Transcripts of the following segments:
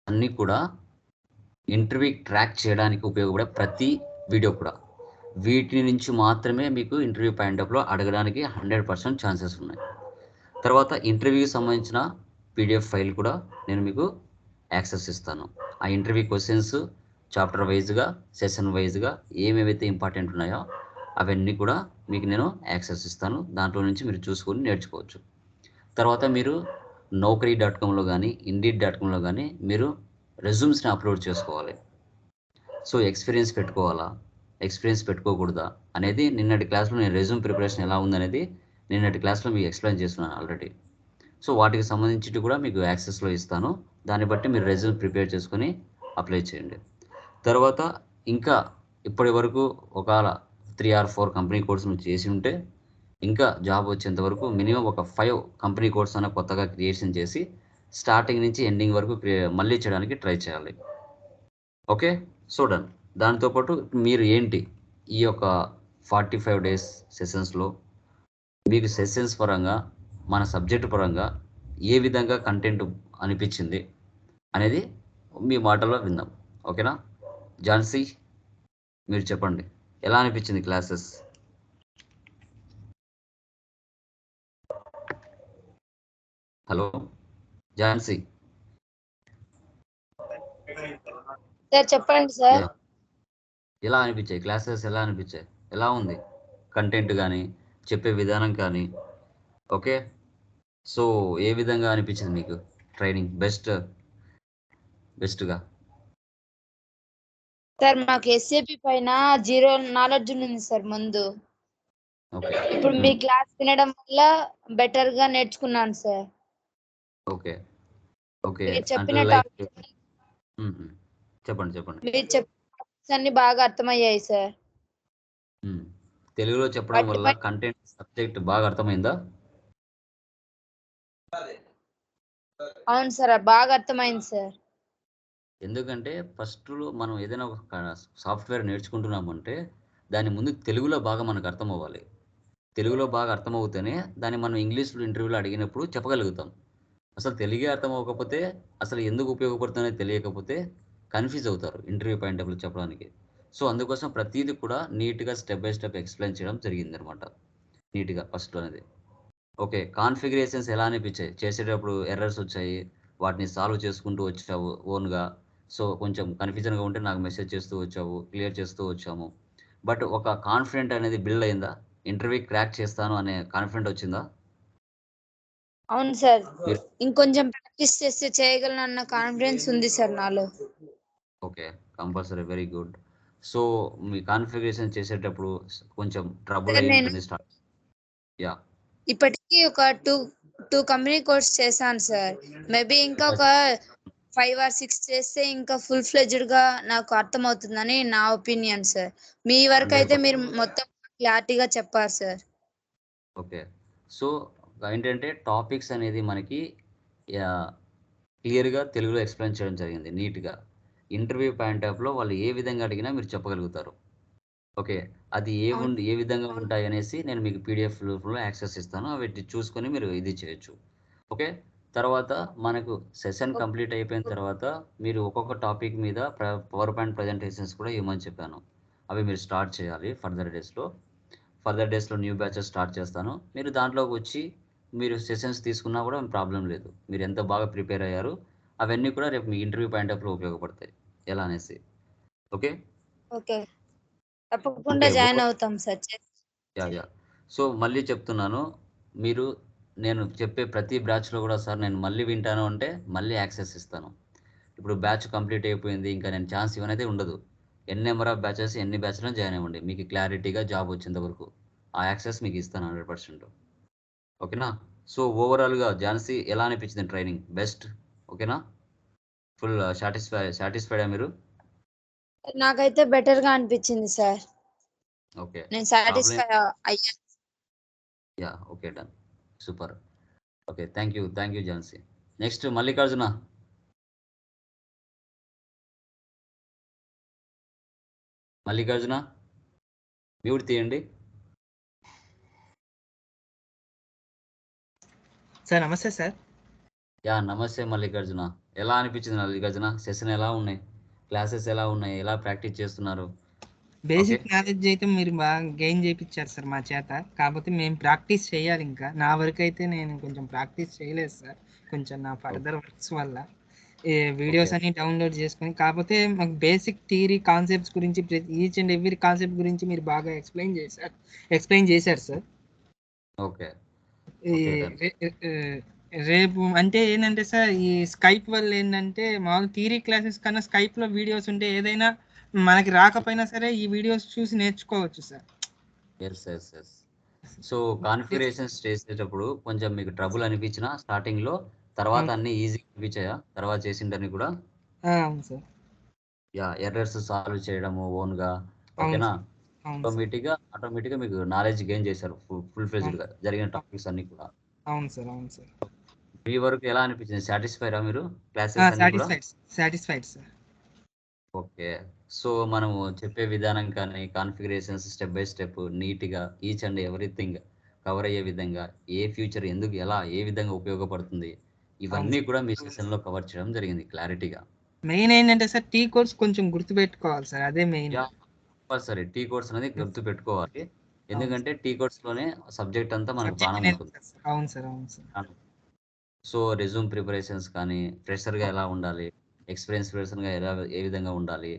అన్నీ కూడా interview track చేయడానికి ఉపయోగపడే ప్రతి వీడియో కూడా వీటి నుంచి మాత్రమే మీకు ఇంటర్వ్యూ పాయింట్అప్లో అడగడానికి 100% ఛాన్సెస్ ఉన్నాయి. తర్వాత ఇంటర్వ్యూకి సంబంధించిన పీడిఎఫ్ ఫైల్ కూడా నేను మీకు యాక్సెస్ ఇస్తాను. ఆ ఇంటర్వ్యూ క్వశ్చన్స్ చాప్టర్ వైజ్గా సెషన్ వైజ్గా ఏమేమైతే ఇంపార్టెంట్ ఉన్నాయో అవన్నీ కూడా మీకు నేను యాక్సెస్ ఇస్తాను. దాంట్లో నుంచి మీరు చూసుకొని నేర్చుకోవచ్చు. తర్వాత మీరు Naukri.comలో కానీ Indeed.comలో కానీ మీరు రెజ్యూమ్స్ని అప్లోడ్ చేసుకోవాలి. సో ఎక్స్పీరియన్స్ పెట్టుకోవాలా, ఎక్స్పీరియన్స్ పెట్టుకోకూడదా అనేది నిన్నటి క్లాస్లో నేను రెజ్యూమ్ ప్రిపరేషన్ ఎలా ఉందనేది నిన్నటి క్లాస్లో మీకు ఎక్స్ప్లెయిన్ చేస్తున్నాను ఆల్రెడీ. సో వాటికి సంబంధించి కూడా మీకు యాక్సెస్లో ఇస్తాను. దాన్ని బట్టి మీరు రెజ్యూమ్ ప్రిపేర్ చేసుకొని అప్లై చేయండి. తర్వాత ఇంకా ఇప్పటి వరకు ఒకవేళ 3 or 4 కంపెనీ కోర్స్ నువ్వు చేసి ఉంటే ఇంకా జాబ్ వచ్చేంత వరకు మినిమం ఒక 5 కంపెనీ కోర్స్ అన్న కొత్తగా క్రియేషన్ చేసి స్టార్టింగ్ నుంచి ఎండింగ్ వరకు మళ్ళీ చేయడానికి ట్రై చేయాలి. Okay, so done. దాంతోపాటు మీరు ఏంటి ఈ యొక్క 45 days సెషన్స్లో మీకు సెషన్స్ పరంగా మన సబ్జెక్ట్ పరంగా ఏ విధంగా కంటెంట్ అనిపించింది అనేది మీ మాటల్లో విందాం. ఓకేనా? ఝాన్సీ, మీరు చెప్పండి, ఎలా అనిపించింది క్లాసెస్? హలో ఝాన్సీ. సార్ చెప్పండి సార్. ఎలా అనిపించాయి క్లాసెస్? ఎలా అనిపించాయి? ఎలా ఉంది కంటెంట్ కానీ చెప్పే విధానం కానీ? ఓకే, సో ఏ విధంగా అనిపించింది మీకు ట్రైనింగ్ బెస్ట్గా? సార్ మాకు ఎస్ఏపి పైన 0 నాలెడ్జ్ ఉంది సార్ ముందు. ఓకే, ఇప్పుడు మీ క్లాస్ వినడం వల్ల బెటర్ గా నేర్చుకున్నాను సార్. ఓకే ఓకే మీరు అంటే చెప్పిన లైక్ టాపిక్స్ చెప్పండి. మీరు చెప్పిన టాపిక్స్ అన్ని బాగా అర్థమయ్యాయి సార్. తెలుగులో చెప్పడం వల్ల కంటెంట్ సబ్జెక్ట్ బాగా అర్థమైందా? అవును సార్, బాగా అర్థమైంది సార్. ఎందుకంటే ఫస్ట్లో మనం ఏదైనా ఒక సాఫ్ట్వేర్ నేర్చుకుంటున్నామంటే దాని ముందు తెలుగులో బాగా మనకు అర్థం అవ్వాలి. తెలుగులో బాగా అర్థమవుతేనే దాన్ని మనం ఇంగ్లీష్లో ఇంటర్వ్యూలో అడిగినప్పుడు చెప్పగలుగుతాం. అసలు తెలుగే అర్థం అవ్వకపోతే అసలు ఎందుకు ఉపయోగపడుతుందో తెలియకపోతే కన్ఫ్యూజ్ అవుతారు ఇంటర్వ్యూ పాయింట్ ఆఫ్ వ్యూ చెప్పడానికి. సో అందుకోసం ప్రతిదీ కూడా నీట్గా స్టెప్ బై స్టెప్ ఎక్స్ప్లెయిన్ చేయడం జరిగిందనమాట, నీట్గా ఫస్ట్లో అనేది. ఓకే, కాన్ఫిగరేషన్స్ ఎలా అనిపించాయి? చేసేటప్పుడు ఎర్రర్స్ వచ్చాయి, వాటిని సాల్వ్ చేసుకుంటూ వచ్చావు ఓన్గా. సో కొంచెం కన్ఫ్యూజన్గా ఉంటే నాకు మెసేజ్ చేస్తూ వచ్చావు, క్లియర్ చేస్తూ వచ్చాము. బట్ ఒక కాన్ఫిడెంట్ అనేది బిల్డ్ అయిందా? ఇంటర్వ్యూ క్రాక్ చేస్తాను అనే కాన్ఫిడెంట్ వచ్చిందా? అవును సార్, ఇంకొంచెం ప్రాక్టీస్ చేస్తే చేయగలను అన్న కాన్ఫిడెన్స్ ఉంది సార్ నాలో. Okay, compulsory, very good. So మీ కాన్ఫిగరేషన్ చేసేటప్పుడు కొంచెం ట్రబుల్ అయి ఉంటుంది స్టార్ట్. యా, ఇప్పటికీ ఒక టూ కంపెనీ కోర్స్ చేశాను సార్. మేబీ ఇంకా ఒక 5 or 6 చేస్తే ఇంకా ఫుల్ ఫ్లెడ్జ్డ్ గా నాకు అర్థమవుతుందని నా ఒపీనియన్ సార్. మీ వరకు అయితే మీరు మొత్తం క్లారిటీగా చెప్పారు సార్. ఓకే, సో ఏంటంటే టాపిక్స్ అనేది మనకి క్లియర్గా తెలుగులో ఎక్స్ప్లెయిన్ చేయడం జరిగింది నీట్గా. ఇంటర్వ్యూ పాయింట్ ఆఫ్లో వాళ్ళు ఏ విధంగా అడిగినా మీరు చెప్పగలుగుతారు. ఓకే, అది ఏ విధంగా ఉంటాయి అనేసి నేను మీకు పీడిఎఫ్ రూపంలో యాక్సెస్ ఇస్తాను. అవి చూసుకొని మీరు ఇది చేయొచ్చు. ఓకే, తర్వాత మనకు సెషన్ కంప్లీట్ అయిపోయిన తర్వాత మీరు ఒక్కొక్క టాపిక్ మీద పవర్ పాయింట్ ప్రజెంటేషన్స్ కూడా ఇవ్వమని చెప్పాను. అవి మీరు స్టార్ట్ చేయాలి ఫర్దర్ డేస్లో న్యూ బ్యాచెస్ స్టార్ట్ చేస్తాను. మీరు దాంట్లోకి వచ్చి మీరు సెషన్స్ తీసుకున్నా కూడా ప్రాబ్లం లేదు. మీరు ఎంత బాగా ప్రిపేర్ అయ్యారు అవన్నీ కూడా రేపు మీ ఇంటర్వ్యూ పాయింట్ ఆఫ్లో ఉపయోగపడతాయి ఎలా అనేసి. ఓకే ఓకే, తప్పకుండా జాయిన్ అవుతాం సార్. యా. సో మళ్ళీ చెప్తున్నాను, మీరు నేను చెప్పే ప్రతి బ్యాచ్లో కూడా సార్ నేను మళ్ళీ వింటాను అంటే మళ్ళీ యాక్సెస్ ఇస్తాను. ఇప్పుడు బ్యాచ్ కంప్లీట్ అయిపోయింది ఇంకా నేను ఛాన్స్ ఇవ్వనైతే ఉండదు. ఎన్ని నెంబర్ ఆఫ్ బ్యాచెస్ ఎన్ని బ్యాచ్లో జాయిన్ అవ్వండి, మీకు క్లారిటీగా జాబ్ వచ్చేంత వరకు ఆ యాక్సెస్ మీకు ఇస్తాను 100%. ఓకేనా? సో ఓవరాల్గా ఝాన్సీ ఎలా అనిపించింది ట్రైనింగ్? బెస్ట్? ఓకేనా? ఫుల్ సాటిస్ఫైడా మీరు? నాకైతే బెటర్ గా అనిపించింది సార్. ఓకే, నేను సాటిస్ఫై అయ్యాను. Yeah, okay, done, super. Okay, thank you Jhansi. Next Mallikarjuna. Mute తీయండి సార్. నమస్తే సార్. యా, నమస్తే మల్లికార్జున, ఎలా అనిపించింది నాగార్జున? సెషన్ ఎలా ఉన్నాయి? క్లాసెస్ ఎలా ఉన్నాయి? ఎలా ప్రాక్టీస్ చేస్తున్నారు? బేసిక్ నాలెడ్జ్ అయితే మీరు బాగా గెయిన్ చేయించారు సార్ మా చేత. కాకపోతే మేము ప్రాక్టీస్ చేయాలి. ఇంకా నా వరకు అయితే నేను కొంచెం ప్రాక్టీస్ చేయలేదు సార్, కొంచెం నా ఫర్దర్ వర్క్స్ వల్ల. ఈ వీడియోస్ అన్ని డౌన్లోడ్ చేసుకొని, కాకపోతే మాకు బేసిక్ థియరీ కాన్సెప్ట్స్ గురించి ఈచ్ అండ్ ఎవ్రీ కాన్సెప్ట్ గురించి మీరు బాగా ఎక్స్ప్లెయిన్ చేశారు సార్. ఓకే. రేపు అంటే ఏంటంటే సార్, ఈ స్కైప్ వల్ల ఏంటంటే మామూలు థియరీ క్లాసెస్ కన్నా స్కైప్లో వీడియోస్ ఉంటే ఏదైనా మనకి రాకపోయినా సరే ఈ వీడియోస్ చూసి నేర్చుకోవచ్చు సార్. ఎస్. సో కాన్ఫిగరేషన్స్ చేసేటప్పుడు కొంచెం మీకు ట్రబుల్ అనిపించినా స్టార్టింగ్లో, తర్వాత అన్ని ఈజీ అనిపించాయా తర్వాత చేసిండని కూడా? అవును సార్. ఎర్రర్స్ సాల్వ్ చేయడము ఓన్గా, ఓకేనా? ఆటోమేటిక్గా మీకు నాలెడ్జ్ గెయిన్ చేశారు ఫుల్ ఫ్లెజ్డ్గా జరిగిన టాపిక్స్ అన్ని కూడా. అవును సార్. మీ వరకు ఎలా అనిపించింది? సాటిస్ఫైరా మీరు క్లాసెస్ అన్ని కూడా? Satisfied sir. ఓకే. సో మనము చెప్పే విధానం కానీ కాన్ఫిగరేషన్స్ స్టెప్ బై స్టెప్ నీట్గా ఈచ్ అండ్ ఎవ్రీథింగ్ కవర్ అయ్యే విధంగా, ఏ ఫ్యూచర్ ఎందుకు ఎలా ఏ విధంగా ఉపయోగపడుతుంది, ఇవన్నీ కూడా మీ సెషన్లో కవర్ చేయడం జరిగింది క్లారిటీగా. మెయిన్ ఏంటంటే సార్, టీ కోర్స్ కొంచెం గుర్తుపెట్టుకోవాలి సార్, అదే మెయిన్. కంపల్సరీ టీ కోర్స్ అనేది గుర్తు పెట్టుకోవాలి. ఎందుకంటే టీ కోర్స్ లోనే సబ్జెక్ట్ అంతా మనకు ప్రాణం ఉంటుంది. అవును సార్. సో రెజ్యూమ్ ప్రిపరేషన్స్ కానీ, ఫ్రెషర్గా ఎలా ఉండాలి, ఎక్స్పీరియన్స్ పర్సన్గా ఏ విధంగా ఉండాలి,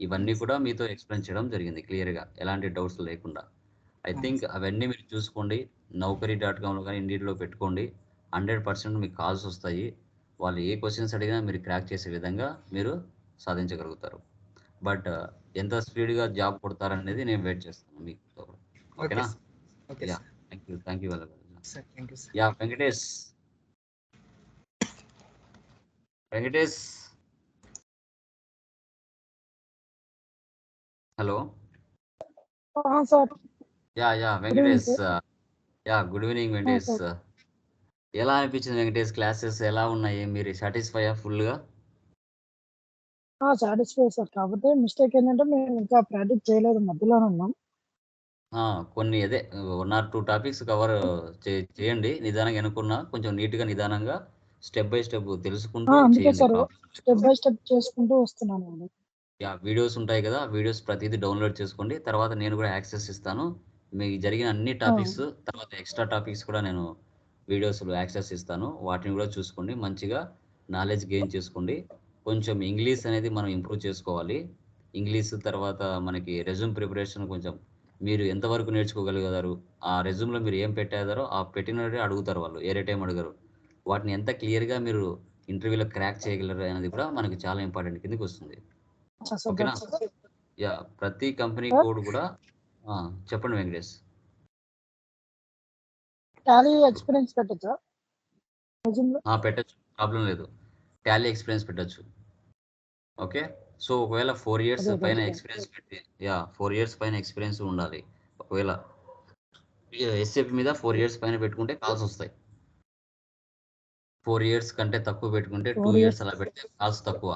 ఇవన్నీ కూడా మీతో ఎక్స్ప్లెయిన్ చేయడం జరిగింది క్లియర్గా, ఎలాంటి డౌట్స్ లేకుండా. ఐ థింక్ అవన్నీ మీరు చూసుకోండి. Naukri.comలో కానీ ఇండియన్లో పెట్టుకోండి. 100% మీకు కాల్స్ వస్తాయి. వాళ్ళు ఏ క్వశ్చన్స్ అడిగినా మీరు క్రాక్ చేసే విధంగా మీరు సాధించగలుగుతారు. బట్ ఎంత స్పీడ్గా జాబ్ కొడతారనేది నేను వెయిట్ చేస్తాను మీకు. ఓకేనా? Thank you Venkatesh. Hello sir. Venkatesh. Good evening Venkatesh. ఎలా అనిపించింది వెంకటేష్? క్లాసెస్ ఎలా ఉన్నాయి? మీరు సాటిస్ఫై ఫుల్గా? Satisfy sir. కాకపోతే మిస్టేక్ ఏంటంటే మేము ఇంకా ప్రాక్టీస్ చేయలేదు, మధ్యలోనే ఉన్నాం. కొన్ని 1 or 2 టాపిక్స్ కవర్ చేయండి నిదానంగా. అనుకున్నా కొంచెం నీట్గా నిదానంగా స్టెప్ బై స్టెప్ తెలుసుకుంటూ చేయండి. స్టెప్ బై స్టెప్ చేసుకుంటూ వస్తున్నాను. వీడియోస్ ఉంటాయి కదా, వీడియోస్ ప్రతిదీ డౌన్లోడ్ చేసుకోండి. తర్వాత నేను కూడా యాక్సెస్ ఇస్తాను. మీకు జరిగిన అన్ని టాపిక్స్ తర్వాత ఎక్స్ట్రా టాపిక్స్ కూడా నేను వీడియోస్లో యాక్సెస్ ఇస్తాను. వాటిని కూడా చూసుకోండి, మంచిగా నాలెడ్జ్ గెయిన్ చేసుకోండి. కొంచెం ఇంగ్లీష్ అనేది మనం ఇంప్రూవ్ చేసుకోవాలి. ఇంగ్లీష్ తర్వాత మనకి రెజ్యూమ్ ప్రిపరేషన్ కొంచెం మీరు ఎంతవరకు నేర్చుకోగలిగారు, ఆ రెజ్యూమ్లో మీరు ఏం పెట్టారో ఆ పెట్టినట్టే అడుగుతారు వాళ్ళు, ఏరే టైం అడగరు. వాటిని ఎంత క్లియర్గా మీరు ఇంటర్వ్యూలో క్రాక్ చేయగలరు అనేది కూడా మనకి చాలా ఇంపార్టెంట్ కిందకి వస్తుంది. ఓకేనా? ప్రతి కంపెనీ కోడ్ కూడా చెప్పండి వెంకటేష్. టాలీ ఎక్స్పీరియన్స్ పెట్టొచ్చా? పెట్టచ్చు, ప్రాబ్లం లేదు. టాలీ ఎక్స్పీరియన్స్ పెట్టచ్చు. ఓకే. సో ఒకవేళ 4 years పైన ఎక్స్పీరియన్స్ పెట్టి 4 years పైన ఎక్స్పీరియన్స్ ఉండాలి. ఒకవేళ ఎస్ఏపి మీద 4 years పైన పెట్టుకుంటే కాల్స్ వస్తాయి. 4 years కంటే తక్కువ పెట్టుకుంటే 2 years అలా పెడితే కాల్స్ తక్కువ.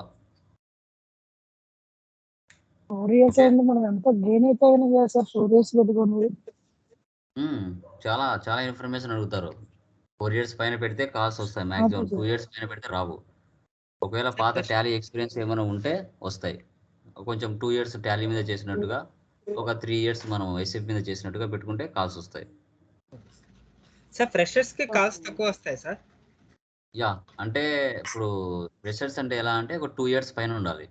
4 years అంటే మనం ఎంత గెయిన్ అయిపోయినా కదా సార్ 4 years పెట్టుకోండి. చాలా చాలా ఇన్ఫర్మేషన్ అడుగుతారు. 4 years పైన పెడితే కాల్స్ వస్తాయి మాక్సిమం. 2 years పైన పెడితే రావు. ఒకవేళ పాత టాలీ ఎక్స్పీరియన్స్ ఏమైనా ఉంటే వస్తాయి. కొంచెం 2 years టాలీ మీద చేసినట్టుగా, ఒక 3 years మనం ఎస్ఎఫ్ మీద చేసినట్టుగా పెట్టుకుంటే కాల్స్ వస్తాయి. సార్ ఫ్రెషర్స్ కి కాల్స్ తక్కువ వస్తాయి సార్? అంటే ఇప్పుడు ఫ్రెషర్స్ అంటే ఎలా అంటే ఒక 2 years పైన ఉండాలి.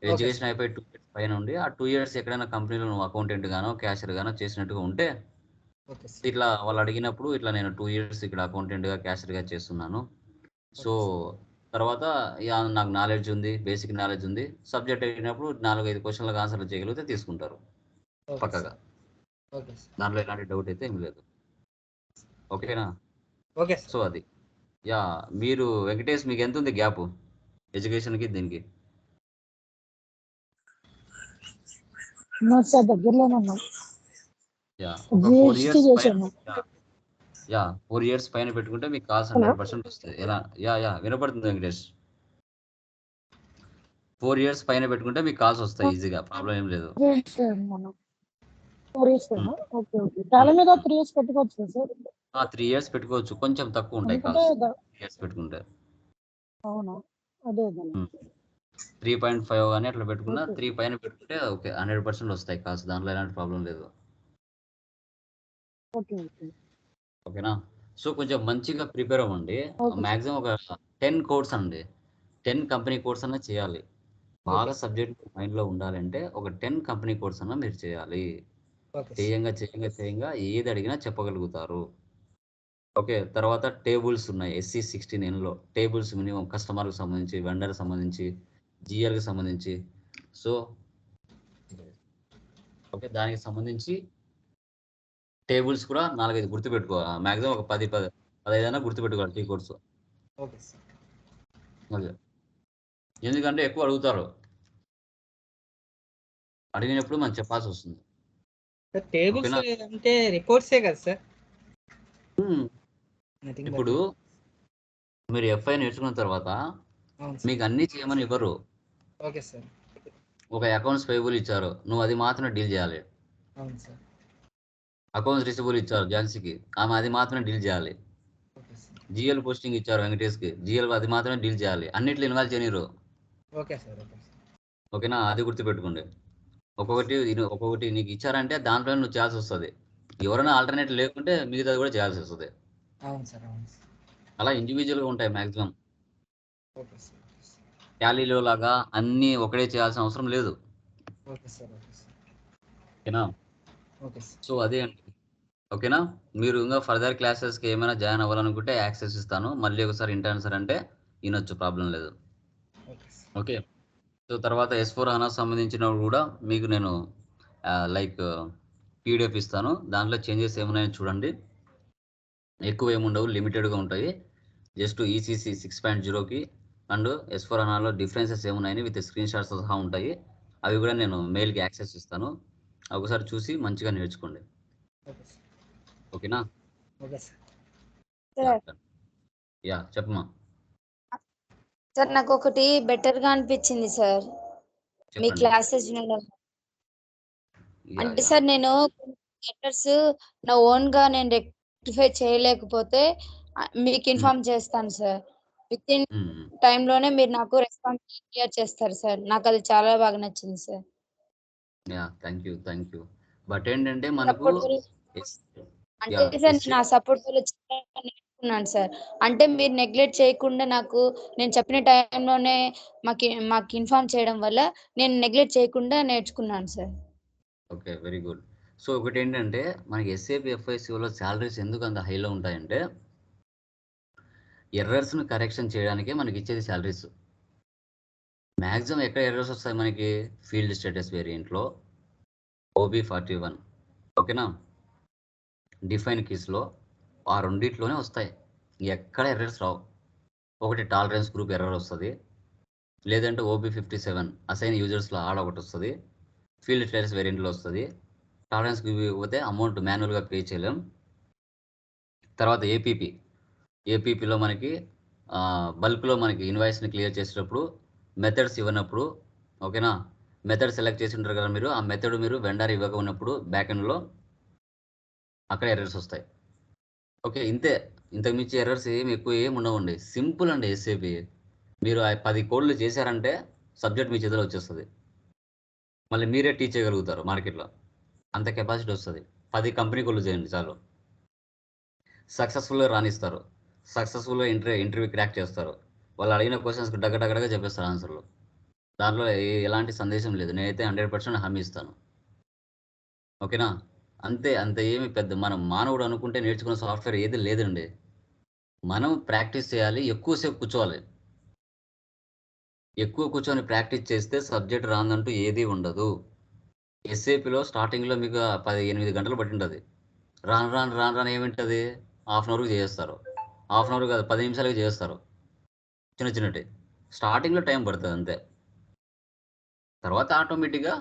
ఎడ్యుకేషన్ అయిపోయి 2 years పైన ఉండి, ఆ 2 years ఎక్కడైనా కంపెనీలో నువ్వు అకౌంటెంట్ గానో క్యాషియర్ గానో చేసినట్టుగా ఉంటే, ఇట్లా వాళ్ళు అడిగినప్పుడు ఇట్లా నేను 2 years ఇక్కడ అకౌంటెంట్గా క్యాషియర్గా చేస్తున్నాను, సో తర్వాత నాకు నాలెడ్జ్ ఉంది, బేసిక్ నాలెడ్జ్ ఉంది, సబ్జెక్ట్ అయినప్పుడు 4-5 క్వశ్చన్లకు ఆన్సర్లు చేయగలిగితే తీసుకుంటారు పక్కగా. దాంట్లో ఎలాంటి డౌట్ అయితే ఏం లేదు. ఓకేనా? సో అది మీరు వెంకటేష్ మీకు ఎంత ఉంది గ్యాప్ ఎడ్యుకేషన్కి దీనికి? దగ్గరలోనే ఉన్నాం. 4 years పైన పెట్టుకుంటే మీకు కాల్స్ 100% వస్తాయి. ఎలా వినపడుతుంది వెంకటేష్? 4 years పైన పెట్టుకుంటే మీకు కాల్స్ వస్తాయి ఈజీగా, ప్రాబ్లం ఏం లేదు. 3 years పెట్టుకోవచ్చు, కొంచెం తక్కువ ఉంటాయి కాల్స్ 3 years పెట్టుకుంటే. అదే అదే 3.5 కానీ అట్లా పెట్టుకున్నా ఓకే 3 పైన పెట్టుకుంటే ఓకే 100% వస్తాయి కాల్స్, దాంట్లో ఎలాంటి ప్రాబ్లం లేదు. ఓకే ఓకే ఓకేనా? సో కొంచెం మంచిగా ప్రిపేర్ అవ్వండి. ఓకే మ్యాక్సిమం ఒక 10 కోర్స్ అండి, 10 కంపెనీ కోర్స్ అన్నా చేయాలి. బాగా ఓకే సబ్జెక్ట్ మైండ్లో ఉండాలంటే ఒక 10 కంపెనీ కోర్స్ అన్నా మీరు చేయాలి. Okay sir. చేయంగా ఏది అడిగినా చెప్పగలుగుతారు. ఓకే, తర్వాత టేబుల్స్ ఉన్నాయి SC16Nలో. టేబుల్స్ మినిమం కస్టమర్కి సంబంధించి, వెండర్కి సంబంధించి, జిఎల్కి సంబంధించి. సో ఓకే, దానికి సంబంధించి టేబుల్స్ కూడా 4-5 గుర్తుపెట్టుకోవాలి. మ్యాక్సిమం ఒక 15 అయినా గుర్తుపెట్టుకోవాలి టీ కోర్సు. Okay sir. అదే, ఎందుకంటే ఎక్కువ అడుగుతారు, అడిగినప్పుడు మనం చెప్పాల్సి వస్తుంది. సార్ టేబుల్స్ ఓకేనా? అంటే రిపోర్ట్సే కదా సార్? హ్మ్. నథింగ్ ఇప్పుడు బట్ మీరు FI నేర్చుకున్న తర్వాత అవును సార్. మీకు అన్నీ చేయమని ఇవ్వరు. Okay sir. ఒక అకౌంట్స్ పేయబుల్ ఇచ్చారు, నువ్వు అది మాత్రమే డీల్ చేయాలి. అవును సార్. అకౌంట్స్ రిసిబుల్ ఇచ్చారు ఝాన్సీకి, ఆమె అది మాత్రమే డీల్ చేయాలి. Okay sir. జిఎల్ పోస్టింగ్ ఇచ్చారు వెంకటేష్కి, జిఎల్ అది మాత్రమే డీల్ చేయాలి. అన్నిట్లో ఇన్వాల్వ్ చేయనిరు. Okay sir. Okay sir. ఓకేనా? అది గుర్తుపెట్టుకోండి. ఒక్కొక్కటి నీకు ఇచ్చారంటే దాంట్లో నువ్వు చేయాల్సి వస్తుంది. ఎవరైనా ఆల్టర్నేట్ లేకుంటే మిగతాది కూడా చేయాల్సి వస్తుంది. అవును సార్. అవును సార్. అలా ఇండివిజువల్గా ఉంటాయి maximum. Okay sir. Okay sir. ట్యాలీలో లాగా అన్నీ ఒకటే చేయాల్సిన అవసరం లేదు. Okay sir. Okay sir. ఓకేనా? Okay sir. సో అదే అండి. ఓకేనా? మీరు ఇంకా ఫర్దర్ క్లాసెస్కి ఏమైనా జాయిన్ అవ్వాలనుకుంటే యాక్సెస్ ఇస్తాను. మళ్ళీ ఒకసారి ఇంటర్ సార్ అంటే వినొచ్చు, ప్రాబ్లం లేదు. Okay sir. ఓకే. సో తర్వాత S/4HANA సంబంధించినవి కూడా మీకు నేను లైక్ PDF ఇస్తాను. దాంట్లో చేంజెస్ ఏమున్నాయో చూడండి. ఎక్కువ ఏముండవు, లిమిటెడ్గా ఉంటాయి. జస్ట్ ECC 6.0కి అండ్ S/4HANAలో డిఫరెన్సెస్ ఏమున్నాయని విత్ స్క్రీన్ షాట్స్ సహా ఉంటాయి. అవి కూడా నేను మెయిల్కి యాక్సెస్ ఇస్తాను. ఒకసారి చూసి మంచిగా నేర్చుకోండి. Okay sir. ఓకేనా? Okay sir. సార్ యా చెప్పమ్మా. సార్ నాకు ఒకటి బెటర్ గా అనిపించింది సార్ మీ చెప్పండి. క్లాసెస్ వినడం. యా అంటే యా సార్ నేను లెటర్స్ నా ఓన్ గా నేను రెక్టిఫై చేయలేకపోతే మీకు ఇన్ఫార్మ్ చేస్తాను సార్. విత్ ఇన్ టైంలోనే మీరు నాకు రెస్పాన్స్ క్లియర్ చేస్తారు సార్. నాకు అది చాలా బాగా నచ్చింది sir. Yeah thank you. But ఏంటంటే మనకు సపోర్ట్ వల్ల యా అంటే సార్ నేను ఆ సపోర్ట్ వల్ల చాలా నేర్చుకున్నాను సార్. అంటే మీరు నెగ్లెక్ట్ చేయకుండా నాకు నేను చెప్పిన టైంలోనే మాకు ఇన్ఫార్మ్ చేయడం వల్ల నేను నెగ్లెక్ట్ చేయకుండా నేర్చుకున్నాను sir. Okay, very good. So ఒకటి ఏంటంటే మనకి SAP FICOలో శాలరీస్ ఎందుకు అంత హైలో ఉంటాయంటే ఎర్రర్స్ను కరెక్షన్ చేయడానికే మనకి ఇచ్చేది శాలరీస్. మ్యాక్సిమం ఎక్కడ ఎర్రర్స్ వస్తాయి మనకి? ఫీల్డ్ స్టేటస్ వేరియంట్లో, OB41, ఓకేనా, డిఫైన్ కీస్లో, ఆ రెండిట్లోనే వస్తాయి. ఎక్కడ ఎర్రర్స్ రావు. ఒకటి టాలరెన్స్ గ్రూప్ ఎర్రర్ వస్తుంది, లేదంటే OB57 అసైన్ యూజర్స్లో ఆడ ఒకటి వస్తుంది, ఫీల్డ్ స్టేటస్ వేరియంట్లో వస్తుంది. టాలరెన్స్ గ్రూప్ ఇవ్వకపోతే అమౌంట్ మాన్యువల్గా పే చేయలేం. తర్వాత ఏపీపీలో మనకి బల్క్లో మనకి ఇన్వాయిస్ని క్లియర్ చేసేటప్పుడు మెథడ్స్ ఇవ్వనప్పుడు, ఓకేనా, మెథడ్ సెలెక్ట్ చేసి ఉంటారు కదా మీరు, ఆ మెథడ్ మీరు వెండర్ ఇవ్వకపోయినప్పుడు బ్యాక్ ఎండ్లో అక్కడ ఎర్రర్స్ వస్తాయి. ఓకే, ఇంతకుమించి ఎర్రర్స్ ఎక్కువ ఏమి ఉండవండి. సింపుల్ అండి SAP. మీరు 10 కోడ్లు చేశారంటే సబ్జెక్ట్ మీ చేతిలో వచ్చేస్తుంది. మళ్ళీ మీరే టీచ్ చేయగలుగుతారు మార్కెట్లో, అంత కెపాసిటీ వస్తుంది. 10 కంపెనీ కోడ్లు చేయండి చాలు, సక్సెస్ఫుల్గా రాణిస్తారు. సక్సెస్ఫుల్గా ఇంటర్వ్యూ క్రాక్ చేస్తారు. వాళ్ళు అడిగిన క్వశ్చన్స్కి డగడగడగా చెప్పేస్తారు ఆన్సర్లు. దాంట్లో ఎలాంటి సందేశం లేదు. నేనైతే 100% హామీ ఇస్తాను. ఓకేనా? అంత ఏమి పెద్ద మనం మానవుడు అనుకుంటే నేర్చుకున్న సాఫ్ట్వేర్ ఏది లేదండి. మనం ప్రాక్టీస్ చేయాలి, ఎక్కువసేపు కూర్చోవాలి. ఎక్కువ కూర్చొని ప్రాక్టీస్ చేస్తే సబ్జెక్ట్ రాందంటూ ఏదీ ఉండదు. SAPలో స్టార్టింగ్లో మీకు 8 గంటలు పట్టి ఉంటుంది. రాను ఏమింటుంది, హాఫ్ అన్ అవర్కి చేస్తారు. హాఫ్ అన్ అవర్ కాదు, 10 నిమిషాలకి చేస్తారు. చిన్నటి స్టార్టింగ్లో టైం పడుతుంది అంతే. తర్వాత ఆటోమేటిక్గా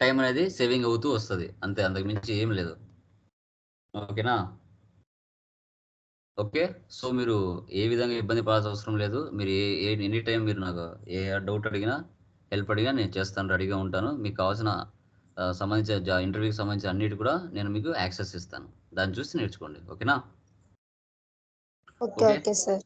టైం అనేది సేవింగ్ అవుతూ వస్తుంది అంతే, అంతకు మించి ఏం లేదు. ఓకేనా? ఓకే. సో మీరు ఏ విధంగా ఇబ్బంది పడాల్సిన అవసరం లేదు. మీరు ఎనీ టైం మీరు నాకు ఏ డౌట్ అడిగినా, హెల్ప్ అడిగినా నేను చేస్తాను, రెడీగా ఉంటాను. మీకు కావాల్సిన సంబంధించిన ఇంటర్వ్యూకి సంబంధించిన అన్నిటి కూడా నేను మీకు యాక్సెస్ ఇస్తాను. దాన్ని చూసి నేర్చుకోండి. ఓకేనా? Okay okay. Okay sir.